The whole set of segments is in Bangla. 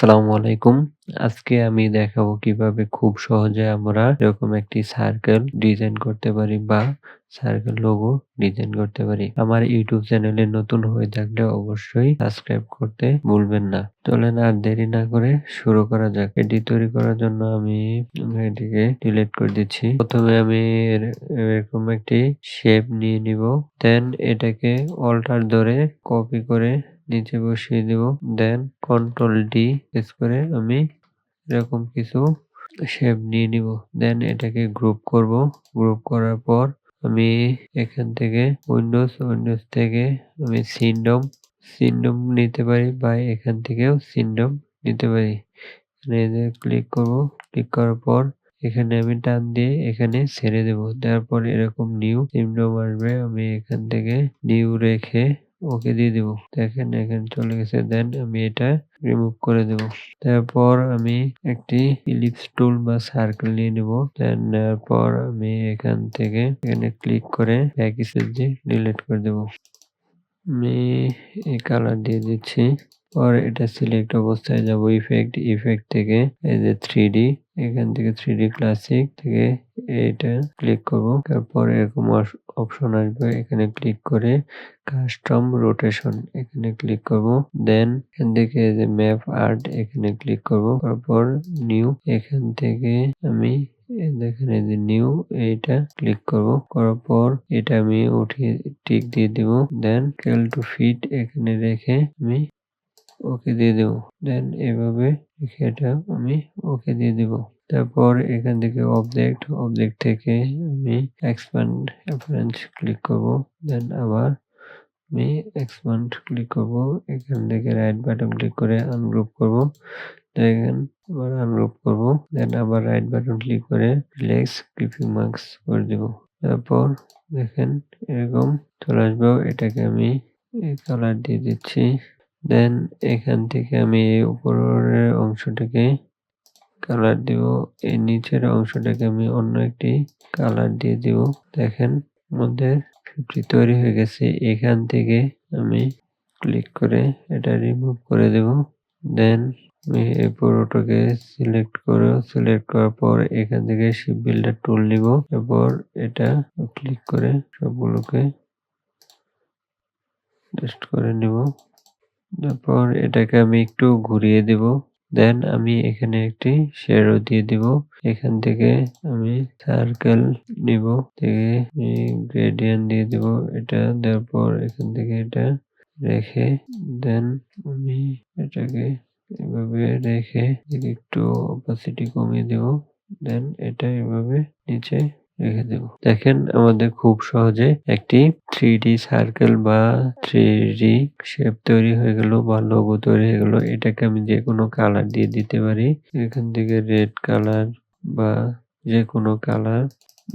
আসসালামু আলাইকুম। আজকে আমি দেখাবো কিভাবে খুব সহজে আমরা এরকম একটি সার্কেল ডিজাইন করতে পারি বা সার্কেল লোগো ডিজাইন করতে পারি। আমার ইউটিউব চ্যানেলে নতুন হয়ে থাকলে অবশ্যই সাবস্ক্রাইব করতে ভুলবেন না। চলেন আর দেরি না করে শুরু করা যাক। এটি তৈরি করার জন্য আমি এটিকে ডিলিট করে দিচ্ছি। প্রথমে আমি এরকম একটি শেপ নিয়ে নিব। দেন এটাকে অল্টার ধরে কপি করে নিচে বসিয়ে দিব। দেন কন্ট্রোল ডি প্রেস করে আমি এরকম কিছু শেপ নিয়ে নিব। দেন এটাকে গ্রুপ করব। গ্রুপ করার পর আমি এখান থেকে উইন্ডোজ থেকে আমি সিন্ডম নিতে পারি বা এখান থেকেও সিন্ডম নিতে পারি। এখানে ক্লিক করব। ক্লিক করার পর এখানে আমি টান দিয়ে এখানে ছেড়ে দেব। তারপর এরকম নিউ সিন্ডম আসবে। আমি এখান থেকে নিউ রেখে ওকে দিয়ে দিব। দেখেন এখানে চলে গেছে। দেন আমি এটা রিমুভ করে দেব। তারপর আমি একটি ইলিপস টুল বা সার্কেল নিয়ে নেব। দেন নেওয়ার পর আমি এখান থেকে এখানে ক্লিক করে ব্যাক স্পেস দিয়ে ডিলিট করে দেব। আমি এই কালার দিয়ে দিচ্ছি। পর এটা সিলেক্ট অবস্থায় যাব ইফেক্ট থেকে এই যে 3D এখান থেকে 3D ক্লাসিক থেকে এটা ক্লিক করব। তারপর এরকম অপশন আসবে। এখানে ক্লিক করে কাস্টম রোটেশন এখানে ক্লিক করব। দেন এখান থেকে যে ম্যাপ আর্ট এখানে ক্লিক করব। তারপর নিউ এখান থেকে আমি দেখেন এই যে নিউ এইটা ক্লিক করব। করার পর এটা আমি উঠিয়ে টিক দিয়ে দিব। দেন স্কেল টু ফিট এখানে রেখে আমি ওকে দিয়ে দেব। দেন এভাবে এটা আমি ওকে দিয়ে দিব। তারপর এখান থেকে অবজেক্ট থেকে আমি এক্সপ্যান্ড অ্যাপারেন্স ক্লিক করব। দেন আবার আমি এক্সপ্যান্ড ক্লিক করব। এখান থেকে রাইট বাটন ক্লিক করে আনগ্রুপ করব। দেখেন আবার আনগ্রুপ করব। দেন আবার রাইট বাটন ক্লিক করে রিল্যাক্স ক্লিপিং মার্কস করে দেব। তারপর দেখেন এরকম চলে আসবে। এটাকে আমি এই কালার দিয়ে দিচ্ছি। দেন এখান থেকে আমি এই উপরের অংশটাকে কালার দিব। এই নিচের অংশটাকে আমি অন্য একটি কালার দিয়ে দিব। দেখেন আমাদের 50 তৈরি হয়ে গেছে। এখান থেকে আমি ক্লিক করে এটা রিমুভ করে দেব। দেন আমি এই পুরোটাকে সিলেক্ট করার পর এখান থেকে শিপ বিল্ডার টুল নিব। এরপর এটা ক্লিক করে সবগুলোকে টেস্ট করে নিব। তারপর এটাকে আমি একটু ঘুরিয়ে দেব। দেন আমি এখানে একটি শ্যাডো দিয়ে দিব। এখান থেকে আমি সার্কেল নিব থেকে গ্রেডিয়েন্ট দিয়ে দিব। এটা দেওয়ার পর এখান থেকে এটা রেখে দেন আমি এটাকে এভাবে রেখে একটু অপাসিটি কমিয়ে দেব। দেন এটা এভাবে নিচে রেখে দেব। দেখেন আমাদের খুব সহজে একটি 3D সার্কেল বা 3D শেপ তৈরি হয়ে গেল বা লোগো তৈরি হয়ে গেল। এটাকে আমি যে কোনো কালার দিয়ে দিতে পারি। এখান থেকে রেড কালার বা যে কোনো কালার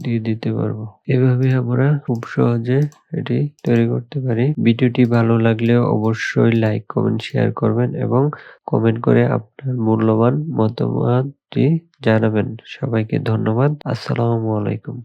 দিয়ে দিতে পারবো। এভাবে আমরা খুব সহজে এটি তৈরি করতে পারি। ভিডিওটি ভালো লাগলে অবশ্যই লাইক কমেন্ট শেয়ার করবেন এবং কমেন্ট করে আপনার মূল্যবান মতামতটি জানাবেন। সবাইকে ধন্যবাদ। আসসালামু আলাইকুম।